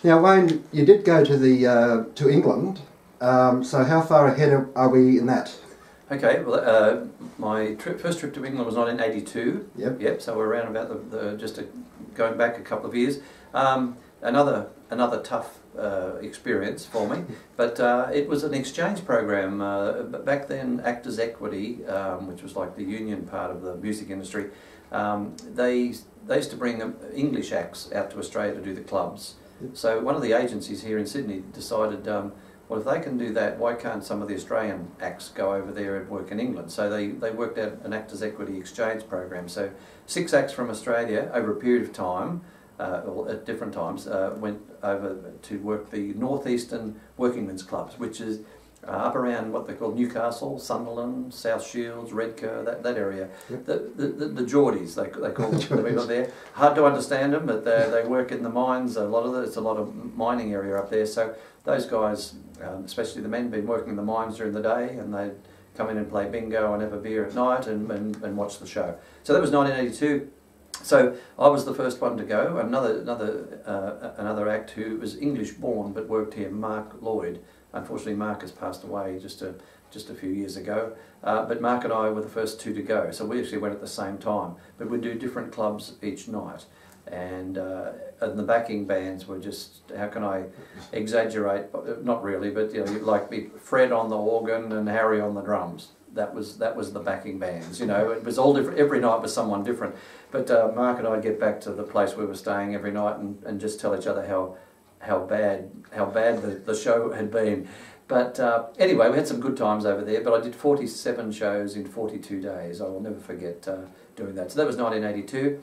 Now, Wayne, you did go to the to England. So how far ahead are we in that? Okay, well, my first trip to England was 1982. Yep. So we're around about going back a couple of years. Another tough experience for me, but it was an exchange program. Back then, Actors Equity, which was like the union part of the music industry, they used to bring English acts out to Australia to do the clubs. Yep. So one of the agencies here in Sydney decided, well, if they can do that, why can't some of the Australian acts go over there and work in England? So they worked out an Actors Equity exchange program. So 6 acts from Australia over a period of time, at different times, went over to work the northeastern working men's clubs, which is up around what they call Newcastle, Sunderland, South Shields, Redcar, that area. Yep. The Geordies, they call the people there. Hard to understand them, but they work in the mines. It's a lot of mining area up there. So those guys, especially the men, been working in the mines during the day, and they'd come in and play bingo and have a beer at night and watch the show. So that was 1982. So I was the first one to go. Another act who was English born but worked here, Mark Lloyd. Unfortunately, Mark has passed away just a few years ago. But Mark and I were the first 2 to go. So we actually went at the same time. But we'd do different clubs each night. And the backing bands were just, how can I exaggerate? Not really, but you know, like Fred on the organ and Harry on the drums. That was the backing bands. You know, it was all different. Every night was someone different. But Mark and I'd get back to the place we were staying every night and just tell each other how bad the show had been. But anyway, we had some good times over there. But I did 47 shows in 42 days. I will never forget doing that. So that was 1982.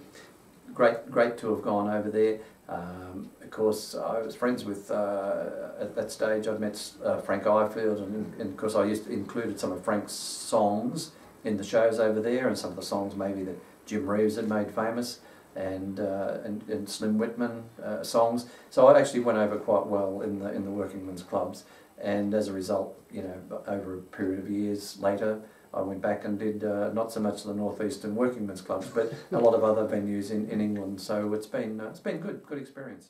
Great to have gone over there. Of course, I was friends with, at that stage I'd met Frank Ifield, and of course I included some of Frank's songs in the shows over there, and some of the songs maybe that Jim Reeves had made famous, and Slim Whitman songs. So I actually went over quite well in the working men's clubs, and as a result, you know, over a period of years later, I went back and did not so much the northeastern working men's clubs, but a lot of other venues in England. So it's been good experience.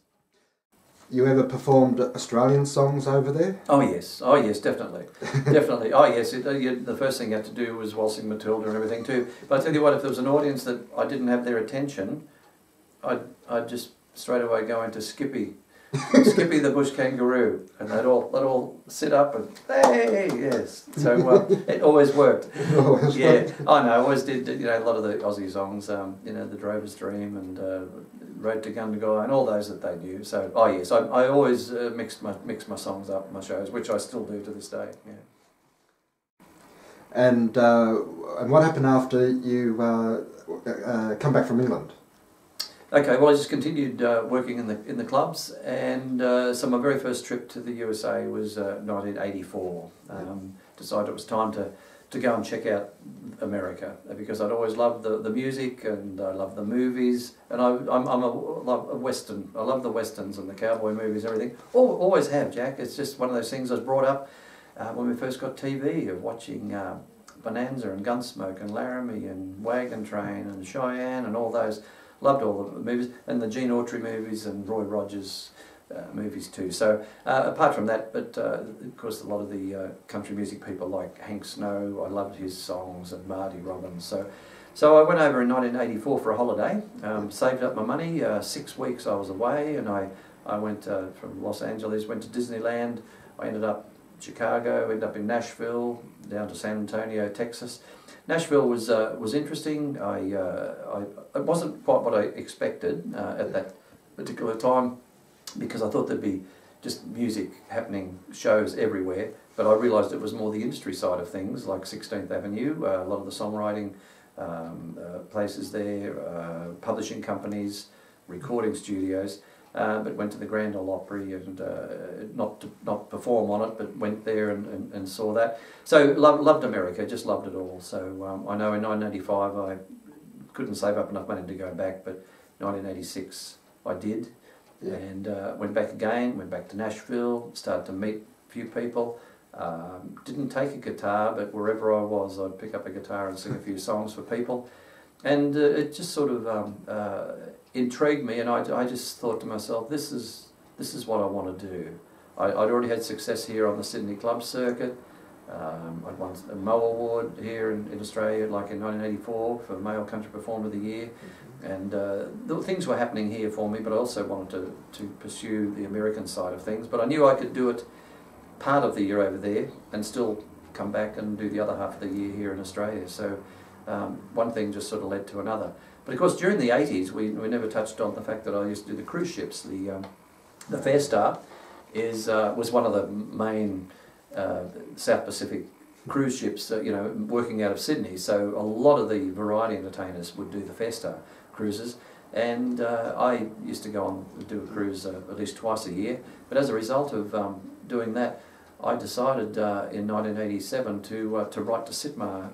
You ever performed Australian songs over there? Oh yes, definitely, definitely. Oh yes, the first thing you had to do was Waltzing Matilda and everything too. But I tell you what, if there was an audience that I didn't have their attention, I'd just straight away go into Skippy. Skippy the Bush Kangaroo, and they'd all sit up and hey, yes. So it always worked. Yeah, I know. I always did. You know, a lot of the Aussie songs. You know, the Drover's Dream and Road to Gundagai and all those that they knew. So yes, I always mixed my songs up in my shows, which I still do to this day. Yeah. And what happened after you come back from England? Okay, well I just continued working in the clubs, and so my very first trip to the USA was 1984. Decided it was time to go and check out America, because I'd always loved the music and I love the movies, and I'm a Western. I love the Westerns and the cowboy movies and everything. Always have, Jack. It's just one of those things I was brought up when we first got TV, of watching Bonanza and Gunsmoke and Laramie and Wagon Train and Cheyenne and all those. Loved all the movies, and the Gene Autry movies and Roy Rogers movies too. So apart from that, but of course a lot of the country music people like Hank Snow, I loved his songs, and Marty Robbins. So I went over in 1984 for a holiday, saved up my money. 6 weeks I was away, and I went from Los Angeles, went to Disneyland. I ended up in Chicago, ended up in Nashville, down to San Antonio, Texas. Nashville was interesting. It wasn't quite what I expected at that particular time, because I thought there'd be just music happening, shows everywhere, but I realised it was more the industry side of things, like 16th Avenue, a lot of the songwriting places there, publishing companies, recording studios. But went to the Grand Ole Opry and not perform on it, but went there and saw that. So loved America, just loved it all. So I know in 1985 I couldn't save up enough money to go back, but 1986 I did, yeah. And went back again, went back to Nashville, started to meet a few people. Didn't take a guitar, but wherever I was I'd pick up a guitar and sing a few songs for people. And it just sort of intrigued me, and I just thought to myself, this is this is what I want to do. I'd already had success here on the Sydney club circuit. I'd won a Mo Award here in Australia, like in 1984, for Male Country Performer of the Year. And things were happening here for me, but I also wanted to pursue the American side of things. But I knew I could do it part of the year over there and still come back and do the other half of the year here in Australia. So one thing just sort of led to another. But of course, during the 80s, we never touched on the fact that I used to do the cruise ships. The Fair Star was one of the main South Pacific cruise ships, working out of Sydney. So a lot of the variety entertainers would do the Fair Star cruises, and I used to go on and do a cruise at least twice a year. But as a result of doing that, I decided in 1987 to write to SITMA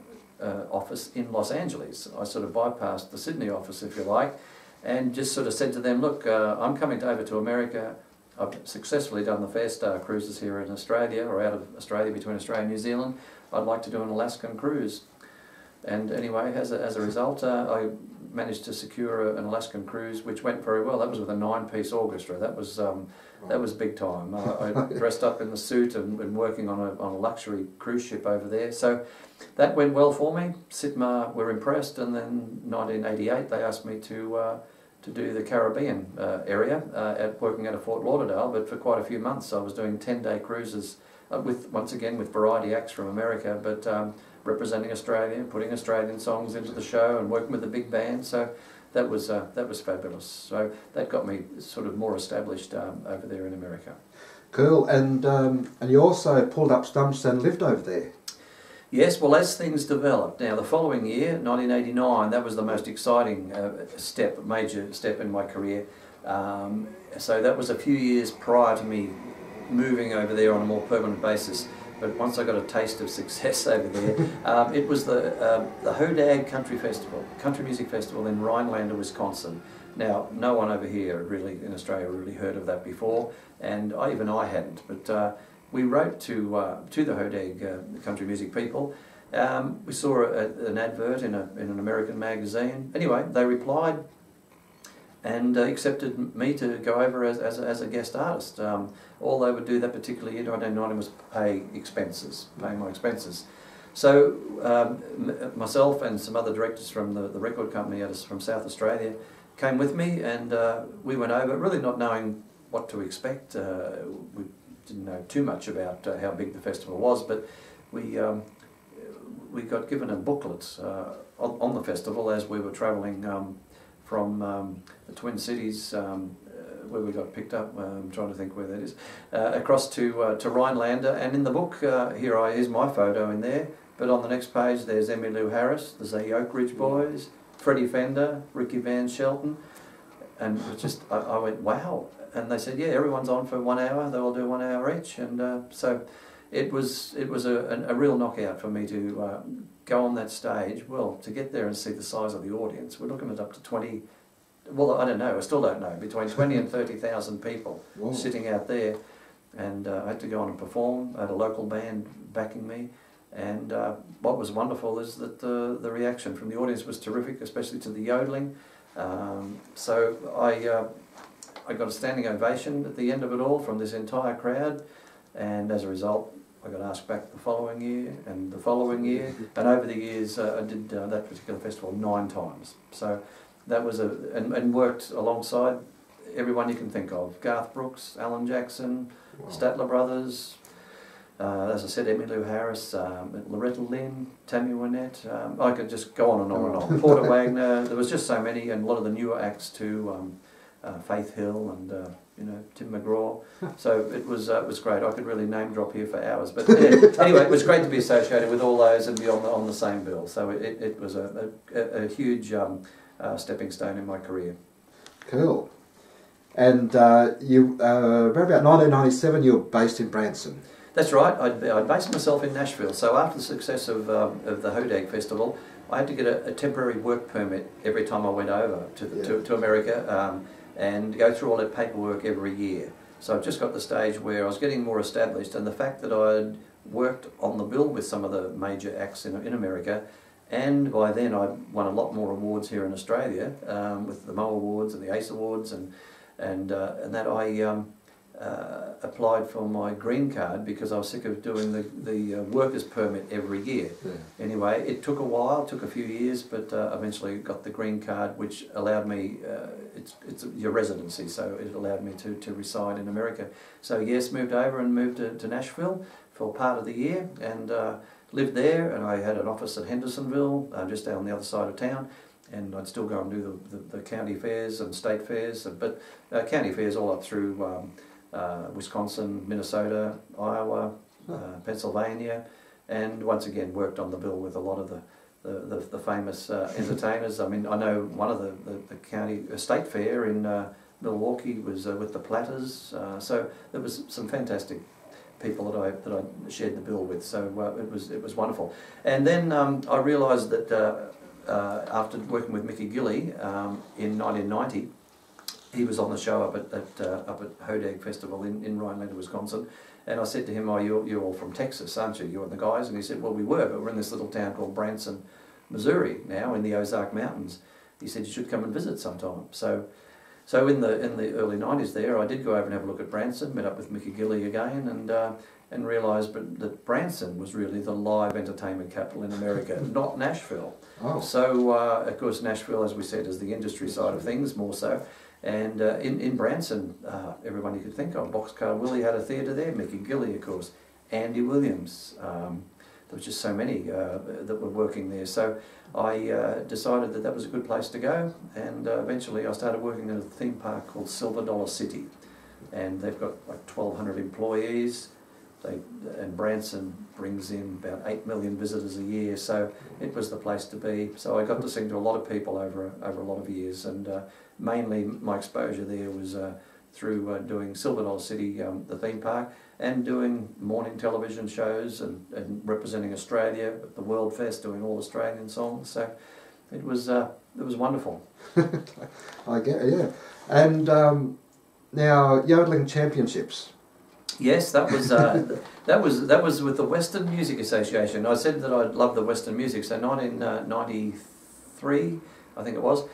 office in Los Angeles. I sort of bypassed the Sydney office, if you like, and just sort of said to them, look, I'm coming over to America. I've successfully done the Fair Star cruises here in Australia, or out of Australia, between Australia and New Zealand. I'd like to do an Alaskan cruise. And anyway, as a result, I managed to secure an Alaskan cruise, which went very well. That was with a 9-piece orchestra. That was big time. I dressed up in the suit and working on a luxury cruise ship over there. So that went well for me. SITMA were impressed, and then 1988 they asked me to do the Caribbean area, working out of Fort Lauderdale. But for quite a few months I was doing 10-day cruises once again with variety acts from America, but representing Australia, putting Australian songs into the show and working with the big band. So that was fabulous. So that got me sort of more established over there in America. Cool. And you also pulled up stumps and lived over there. Yes, well, as things developed. Now, the following year, 1989, that was the most exciting major step in my career. So that was a few years prior to me moving over there on a more permanent basis. But once I got a taste of success over there, it was the Hodag Country Music Festival in Rhinelander, Wisconsin. Now, no one over here really in Australia really heard of that before, and even I hadn't. But we wrote to the Hodag country music people. We saw an advert in an American magazine. Anyway, they replied and accepted me to go over as a guest artist. All they would do that particular year, 1990, was pay my expenses. So myself and some other directors from the record company from South Australia came with me, and we went over, really not knowing what to expect. We didn't know too much about how big the festival was, but we got given a booklet on the festival as we were travelling from the Twin Cities, where we got picked up. I'm trying to think where that is, across to Rhinelander. And in the book, here's my photo in there, but on the next page there's Emmylou Harris, there's the Oak Ridge Boys, Freddie Fender, Ricky Van Shelton, and it was just, I went, wow. And they said, yeah, everyone's on for 1 hour, they will do 1 hour each. And so it was a real knockout for me to go on that stage. Well, to get there and see the size of the audience, we're looking at up to 20, well, I don't know, I still don't know, between 20 and 30,000 people sitting out there. And I had to go on and perform. I had a local band backing me. And what was wonderful is that the reaction from the audience was terrific, especially to the yodeling. So I got a standing ovation at the end of it all from this entire crowd, and as a result I got asked back the following year and the following year, and over the years I did that particular festival 9 times. So that was and worked alongside everyone you can think of: Garth Brooks, Alan Jackson, Statler Brothers, as I said, Emmylou Harris, Loretta Lynn, Tammy Wynette. I could just go on and on and on. Porter Wagner. There was just so many, and a lot of the newer acts too. Faith Hill and Tim McGraw. So it was great. I could really name drop here for hours. But anyway, it was great to be associated with all those and be on the same bill. So it was a huge stepping stone in my career. Cool. And you around about 1997, you were based in Branson. That's right. I'd based myself in Nashville. So after the success of the Hodag Festival, I had to get a temporary work permit every time I went over to America. And go through all that paperwork every year. So I just got to the stage where I was getting more established, and the fact that I'd worked on the bill with some of the major acts in America, and by then I'd won a lot more awards here in Australia, with the Mo Awards and the Ace Awards, and that applied for my green card because I was sick of doing the workers permit every year. Yeah. Anyway, it took a while, took a few years, but eventually got the green card, which allowed me, it's your residency, so it allowed me to reside in America. So yes, moved over and moved to Nashville for part of the year, and lived there, and I had an office at Hendersonville, just down the other side of town, and I'd still go and do the county fairs and state fairs, but county fairs all up through Wisconsin, Minnesota, Iowa, Pennsylvania, and once again worked on the bill with a lot of the famous entertainers. I mean, I know one of the county state fair in Milwaukee was with the Platters, so there was some fantastic people that I shared the bill with. So it was wonderful. And then I realised that after working with Mickey Gilley in 1990. He was on the show up at Hodag Festival in Rhinelander, Wisconsin, and I said to him, "Oh, you're all from Texas, aren't you? You and the guys?" And he said, "Well, we were, but we're in this little town called Branson, Missouri now, in the Ozark Mountains." He said, "You should come and visit sometime." So in the early 90s there, I did go over and have a look at Branson, met up with Mickey Gilley again, and realised that Branson was really the live entertainment capital in America, not Nashville. Oh. So of course Nashville, as we said, is the industry side of things more so. And in Branson, everyone you could think of, Boxcar Willie had a theatre there, Mickey Gilley, of course, Andy Williams. There was just so many that were working there. So I decided that was a good place to go, and eventually I started working at a theme park called Silver Dollar City, and they've got like 1,200 employees. And Branson brings in about 8 million visitors a year, so it was the place to be. So I got to sing to a lot of people over a lot of years, and mainly my exposure there was through doing Silver Dollar City, the theme park, and doing morning television shows and representing Australia at the World Fest, doing all Australian songs. So it was wonderful. I get it, yeah. And now yodeling championships. Yes, that was with the Western Music Association. I said that I loved the Western music, so 1993, I think it was,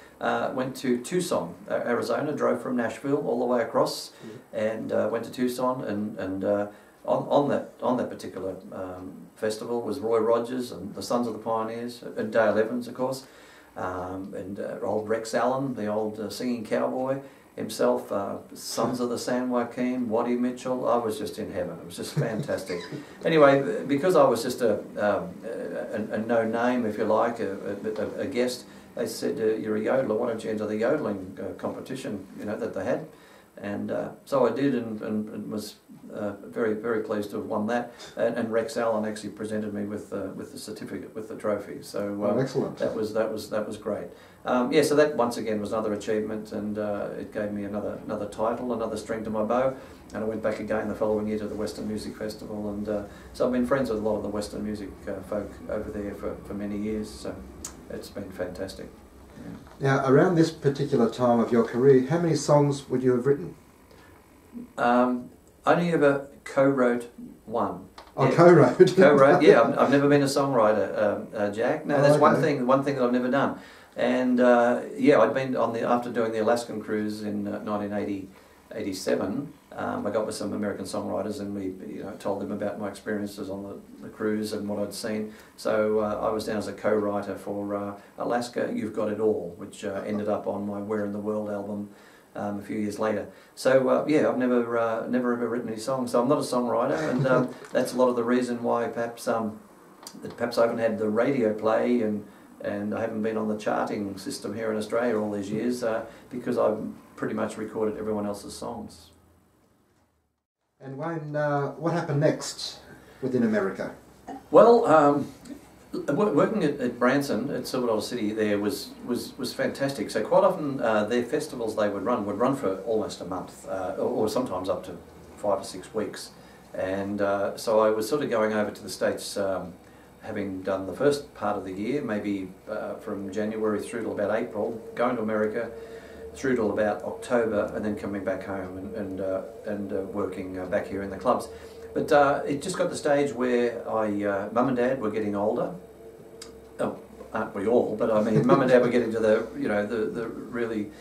went to Tucson, Arizona, drove from Nashville all the way across, and went to Tucson, and on that particular festival was Roy Rogers and the Sons of the Pioneers, and Dale Evans, of course, and old Rex Allen, the old singing cowboy himself, Sons of the San Joaquin, Waddy Mitchell. I was just in heaven. It was just fantastic. Anyway, because I was just a no name, if you like, a guest, they said, "You're a yodeler, why don't you enter the yodeling competition, that they had?" And so I did, and was very, very pleased to have won that. And Rex Allen actually presented me with the certificate, with the trophy. So excellent. That was great. Yeah, so that once again was another achievement, and it gave me another title, another string to my bow. And I went back again the following year to the Western Music Festival, and so I've been friends with a lot of the Western music folk over there for many years. So it's been fantastic. Yeah. Now, around this particular time of your career, how many songs would you have written? Only ever co-wrote one. Oh, yeah. Co-wrote? Co-wrote, yeah. I've never been a songwriter, Jack. No, that's okay. one thing that I've never done. And yeah, I'd been after doing the Alaskan cruise in 1987. I got with some American songwriters, and we told them about my experiences on the cruise and what I'd seen. So I was down as a co-writer for Alaska, You've Got It All, which ended up on my Where in the World album a few years later. So yeah, I've never ever written any songs, so I'm not a songwriter, and that's a lot of the reason why perhaps I haven't had the radio play, and I haven't been on the charting system here in Australia all these years, because I've pretty much recorded everyone else's songs. And Wayne, what happened next within America? Well, working at Branson, at Silver Dollar City, there was fantastic. So quite often their festivals they would run for almost a month, or sometimes up to 5 or 6 weeks. And so I was sort of going over to the States, having done the first part of the year, maybe from January through to about April, going to America through till about October, and then coming back home and working back here in the clubs. But it just got to the stage where Mum and Dad were getting older. Oh, aren't we all? But I mean, Mum and Dad were getting to the the really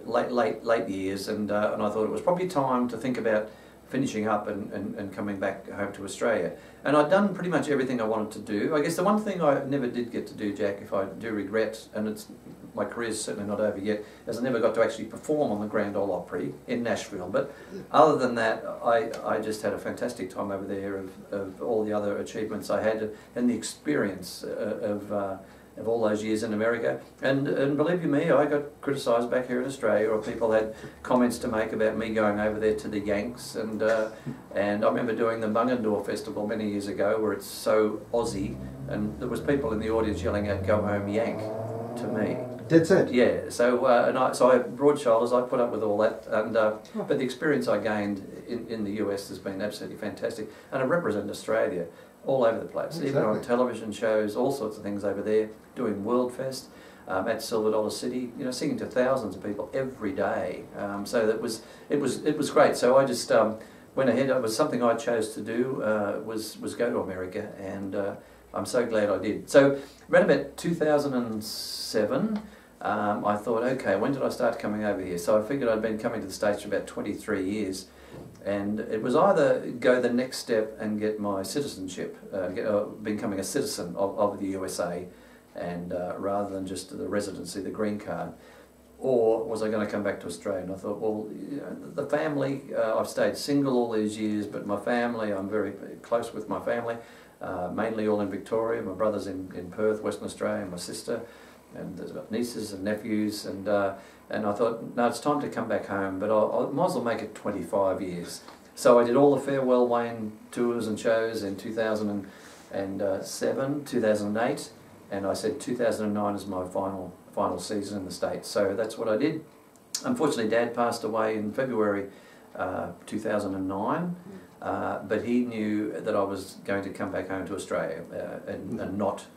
late years, and I thought it was probably time to think about finishing up and coming back home to Australia. And I'd done pretty much everything I wanted to do. I guess the one thing I never did get to do, Jack, if I do regret, and it's my career's certainly not over yet, is I never got to actually perform on the Grand Ole Opry in Nashville. But other than that, I just had a fantastic time over there of all the other achievements I had and the experience of all those years in America. And believe you me, I got criticised back here in Australia, or people had comments to make about me going over there to the Yanks. And I remember doing the Bungendore Festival many years ago, where it's so Aussie, and there was people in the audience yelling out, "Go home, Yank," to me. Dead set. Yeah, so so I have broad shoulders. I put up with all that, and but the experience I gained in the US has been absolutely fantastic, and I represent Australia all over the place, Exactly. even on television shows, all sorts of things over there, doing World Fest, at Silver Dollar City, you know, singing to thousands of people every day. So it was great. So I just went ahead. It was something I chose to do, was go to America, and I'm so glad I did. So around about 2007, I thought, okay, when did I start coming over here? So I figured I'd been coming to the States for about 23 years. And it was either go the next step and get my citizenship, becoming a citizen of the USA, and rather than just the residency, the green card, or was I going to come back to Australia? And I thought, well, you know, the family, I've stayed single all these years, but my family, I'm very close with my family, mainly all in Victoria. My brother's in Perth, Western Australia, and my sister, and there's got nieces and nephews, and I thought, no, it's time to come back home, but I might as well make it 25 years. So I did all the Farewell Wayne tours and shows in 2007, 2008, and I said 2009 is my final season in the States. So that's what I did. Unfortunately, Dad passed away in February 2009, but he knew that I was going to come back home to Australia and not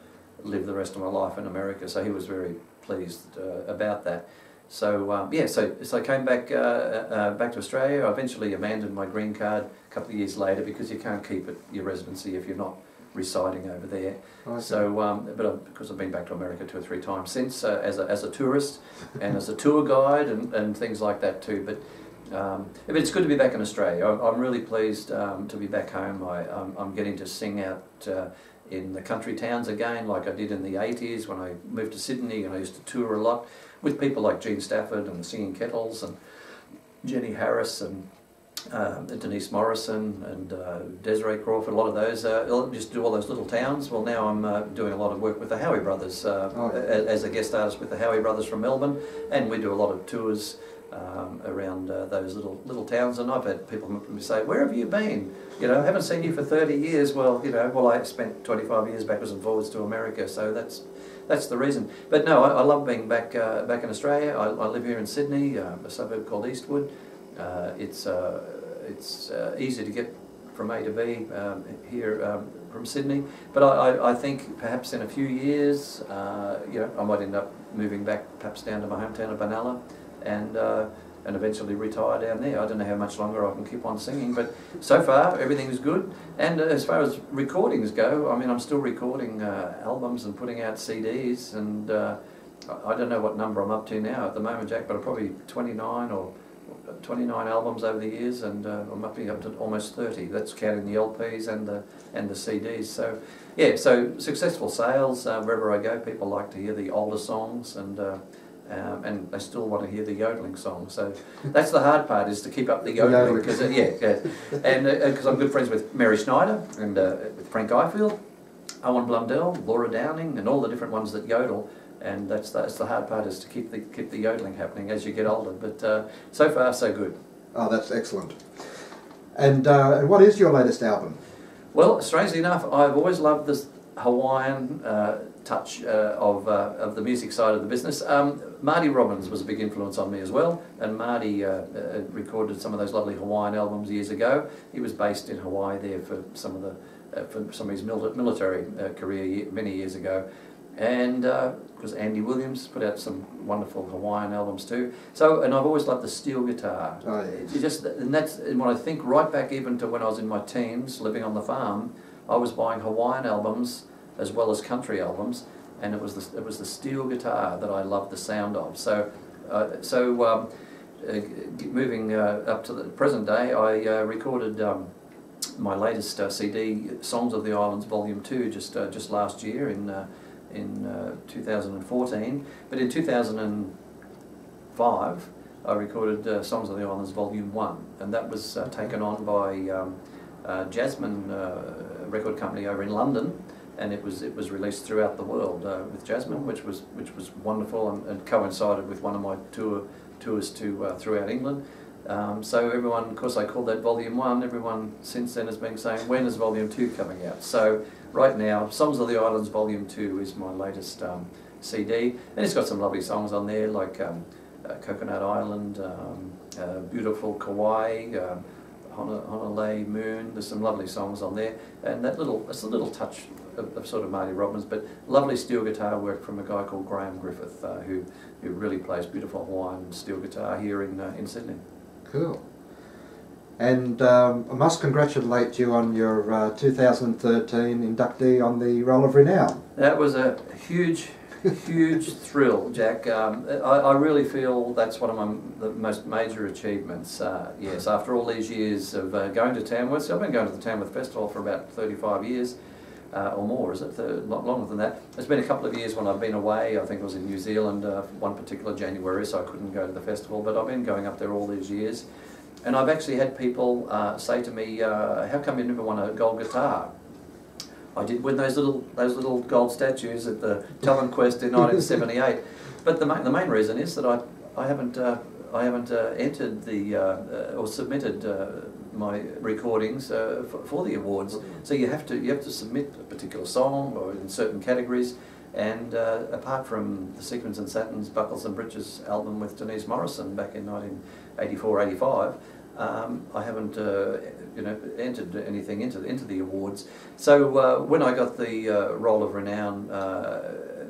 live the rest of my life in America, so he was very pleased about that. So yeah, so I came back back to Australia. I eventually abandoned my green card a couple of years later, because you can't keep your residency if you're not residing over there. Okay. So, because I've been back to America 2 or 3 times since, as a tourist and as a tour guide and things like that too. But it's good to be back in Australia. I'm really pleased to be back home. I'm getting to sing out in the country towns again, like I did in the 80s when I moved to Sydney, and I used to tour a lot with people like Gene Stafford and the Singing Kettles and Jenny Harris and Denise Morrison and Desiree Crawford, a lot of those. Just do all those little towns. Well, now I'm doing a lot of work with the Howie Brothers as a guest artist with the Howie Brothers from Melbourne, and we do a lot of tours around those little towns. And I've had people say, "Where have you been? You know, I haven't seen you for 30 years. Well, you know, I spent 25 years backwards and forwards to America, so that's the reason. But no, I love being back in Australia. I live here in Sydney, a suburb called Eastwood. It's easy to get from A to B here from Sydney. But I think perhaps in a few years, you know, I might end up moving back perhaps down to my hometown of Benalla, and eventually retire down there. I don't know how much longer I can keep on singing, but so far everything is good. And as far as recordings go, I mean, I'm still recording albums and putting out CDs, and I don't know what number I'm up to now at the moment, Jack, but I'm probably 29 or 29 albums over the years, and I'm up to almost 30. That's counting the LPs and the CDs. So yeah, so successful sales wherever I go. People like to hear the older songs, and they still want to hear the yodeling song. So that's the hard part, is to keep up the yodeling, because and because I'm good friends with Mary Schneider and with Frank Ifield, Owen Blundell, Laura Downing, and all the different ones that yodel. And that's the hard part, is to keep the yodeling happening as you get older. But so far so good. Oh, that's excellent. And what is your latest album? Well, strangely enough, I've always loved this Hawaiian touch of the music side of the business. Marty Robbins was a big influence on me as well, and Marty recorded some of those lovely Hawaiian albums years ago. He was based in Hawaii there for some of his military career many years ago. And because Andy Williams put out some wonderful Hawaiian albums too. So, and I've always loved the steel guitar. Oh, yes. And when I think right back even to when I was in my teens, living on the farm, I was buying Hawaiian albums as well as country albums, and it was the steel guitar that I loved the sound of. So Moving up to the present day, I recorded my latest CD, Songs of the Islands Volume 2, just last year in 2014. But in 2005, I recorded Songs of the Islands Volume 1, and that was taken on by Jasmine record company over in London, and it was released throughout the world with Jasmine, which was wonderful, and coincided with one of my tours throughout England. So everyone, of course, I called that Volume 1. Everyone since then has been saying, when is Volume 2 coming out? So right now, Songs of the Islands Volume 2 is my latest CD, and it's got some lovely songs on there, like Coconut Island, Beautiful Kauai, Honolulu Moon. There's some lovely songs on there, and it's a little touch of sort of Marty Robbins, but lovely steel guitar work from a guy called Graham Griffith, who really plays beautiful Hawaiian steel guitar here in Sydney. Cool. And I must congratulate you on your 2013 inductee on the Roll of Renown. That was a huge thrill, Jack. I really feel that's one of the most major achievements. Yes, after all these years of going to Tamworth. So I've been going to the Tamworth Festival for about 35 years. Or more, is it? Longer than that. It's been a couple of years when I've been away. I think I was in New Zealand one particular January, so I couldn't go to the festival, but I've been going up there all these years. And I've actually had people say to me, how come you never won a gold guitar? I did win those little gold statues at the Talent Quest in 1978. But the main reason is that I haven't entered or submitted my recordings for the awards. So you have to submit a particular song or in certain categories. And apart from the Sequins and Satins Buckles and Breeches album with Denise Morrison back in 1984-85, I haven't entered anything into the awards. So when I got the Roll of Renown,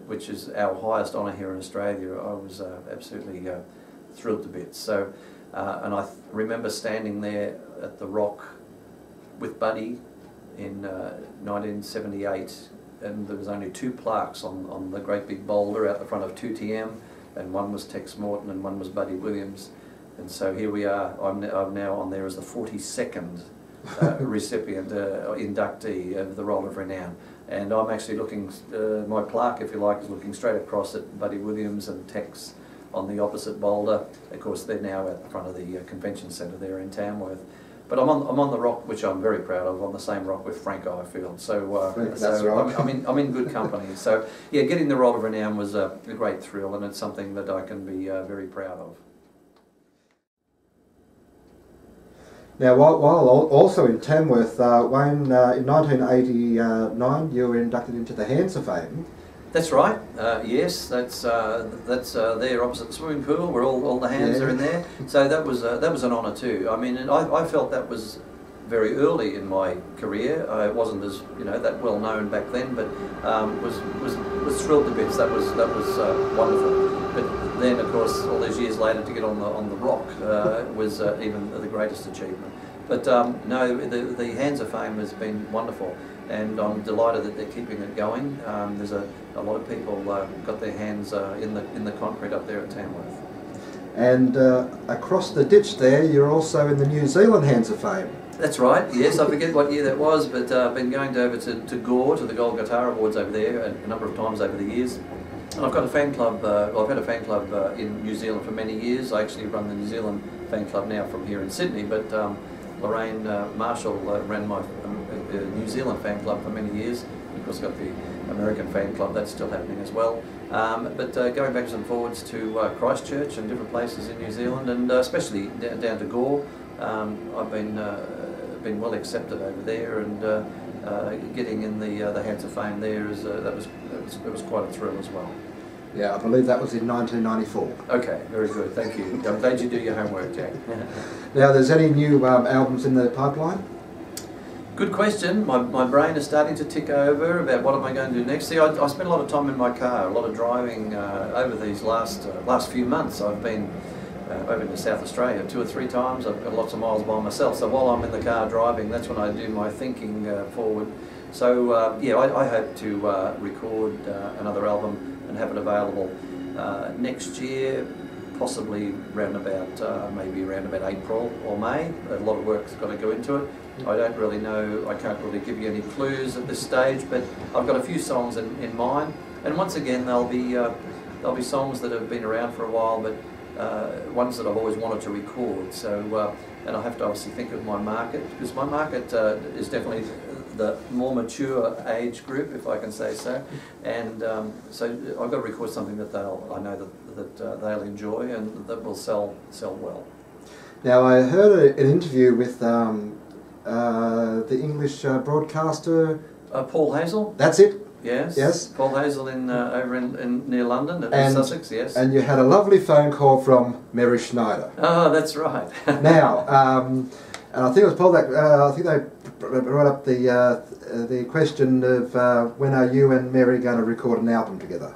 which is our highest honour here in Australia, I was absolutely thrilled to bits. So, and I remember standing there at the Rock with Buddy in 1978, and there was only 2 plaques on the great big boulder out the front of 2TM, and one was Tex Morton and one was Buddy Williams. And so here we are. I'm now on there as the 42nd recipient, inductee of the Roll of Renown. And I'm actually looking, my plaque, if you like, is looking straight across at Buddy Williams and Tex on the opposite boulder. Of course, they're now at the front of the convention centre there in Tamworth. But I'm on the rock, which I'm very proud of, on the same rock with Frank Ifield. So, right. I'm in good company. So yeah, getting the Roll of Renown was a great thrill, and it's something that I can be very proud of. Now, while also in Tamworth, Wayne, in 1989 you were inducted into the Hands of Fame. That's right. Yes, that's there opposite the swimming pool where all the hands are in there. So that was an honour too. I mean, and I felt that was very early in my career. It wasn't as that well known back then, but was thrilled to bits. That was wonderful. But then, of course, all these years later, to get on the rock was even the greatest achievement. But no, the Hands of Fame has been wonderful, and I'm delighted that they're keeping it going. There's a lot of people got their hands in the concrete up there at Tamworth. And across the ditch there, you're also in the New Zealand Hands of Fame. That's right, yes, I forget what year that was, but I've been going over to Gore, to the Gold Guitar Awards over there a number of times over the years. And I've got a fan club, I've had a fan club in New Zealand for many years. I actually run the New Zealand fan club now from here in Sydney, but Lorraine Marshall ran my New Zealand fan club for many years. Of course, got the American fan club, that's still happening as well. But going backwards and forwards to Christchurch and different places in New Zealand, and especially down to Gore, I've been well accepted over there, and getting in the Hands of Fame there is that was quite a thrill as well. Yeah, I believe that was in 1994. Okay, very good, thank you. I'm glad you do your homework, Jack. Now, there's any new albums in the pipeline? Good question. My brain is starting to tick over about what am I going to do next. See, I spent a lot of time in my car, a lot of driving over these last few months. I've been over to South Australia 2 or 3 times. I've got lots of miles by myself. So while I'm in the car driving, that's when I do my thinking forward. So yeah, I hope to record another album and have it available next year, possibly round about maybe around about April or May. A lot of work's got to go into it. I don't really know, I can't really give you any clues at this stage, but I've got a few songs in mind, and once again they'll be songs that have been around for a while, but ones that I've always wanted to record. So and I have to obviously think of my market, because my market is definitely the more mature age group, if I can say so, and so I've got to record something that I know that they'll enjoy and that will sell well. Now, I heard an interview with the English broadcaster Paul Hazel. That's it. Yes. Yes. Paul Hazel over in near London at Sussex. Yes. And you had a lovely phone call from Mary Schneider. Oh, that's right. Now, and I think it was Paul that I think they brought up the question of when are you and Mary going to record an album together?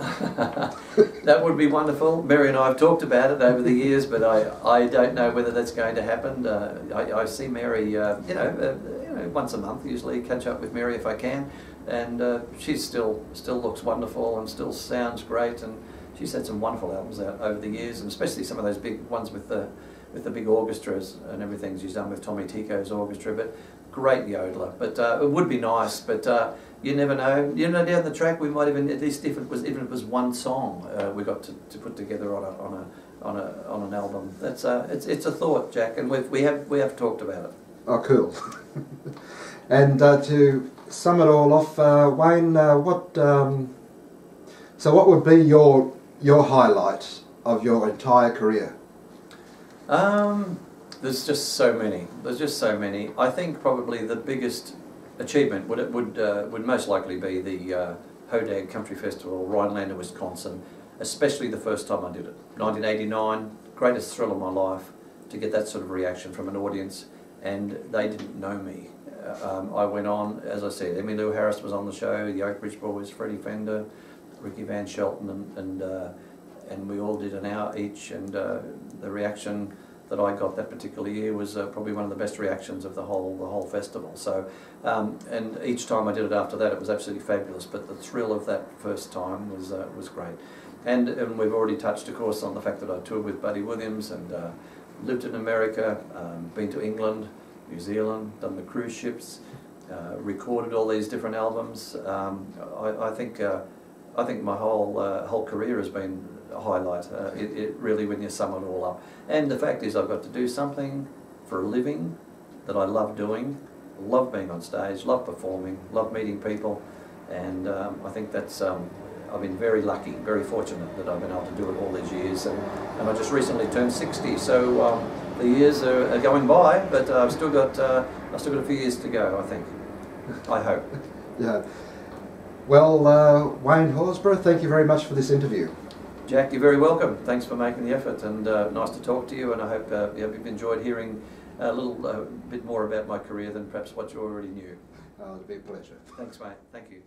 That would be wonderful. Mary and I have talked about it over the years, but I don't know whether that's going to happen. I see Mary, once a month usually. Catch up with Mary if I can, and she still looks wonderful and still sounds great, and she's had some wonderful albums out over the years, and especially some of those big ones with the big orchestras and everything she's done with Tommy Tico's orchestra. But great yodeler. But it would be nice. But you never know. You know, down the track we might even, at least if it was one song, we got to put together on an album. That's it's a thought, Jack, and we have talked about it. Oh, cool. And to sum it all off, Wayne, so what would be your highlight of your entire career? There's just so many. There's just so many. I think probably the biggest achievement would most likely be the Hodag Country Festival, Rhinelander, Wisconsin, especially the first time I did it. 1989, greatest thrill of my life to get that sort of reaction from an audience, and they didn't know me. I went on, as I said, Emmylou Harris was on the show, the Oakridge Boys, Freddie Fender, Ricky Van Shelton, and we all did an hour each, and the reaction that I got that particular year was probably one of the best reactions of the whole festival. So, and each time I did it after that, it was absolutely fabulous. But the thrill of that first time was great. And we've already touched, of course, on the fact that I toured with Buddy Williams and lived in America, been to England, New Zealand, done the cruise ships, recorded all these different albums. I think my whole career has been a highlight. It really, when you sum it all up. And the fact is, I've got to do something for a living that I love doing, love being on stage, love performing, love meeting people, and I think that's. I've been very lucky, very fortunate that I've been able to do it all these years, and I just recently turned 60, so the years are going by, but I've still got a few years to go, I think. I hope. Yeah. Well, Wayne Horsburgh, thank you very much for this interview. Jack, you're very welcome. Thanks for making the effort, and nice to talk to you, and I hope you've enjoyed hearing a little bit more about my career than perhaps what you already knew. Oh, it'll be a pleasure. Thanks, mate. Thank you.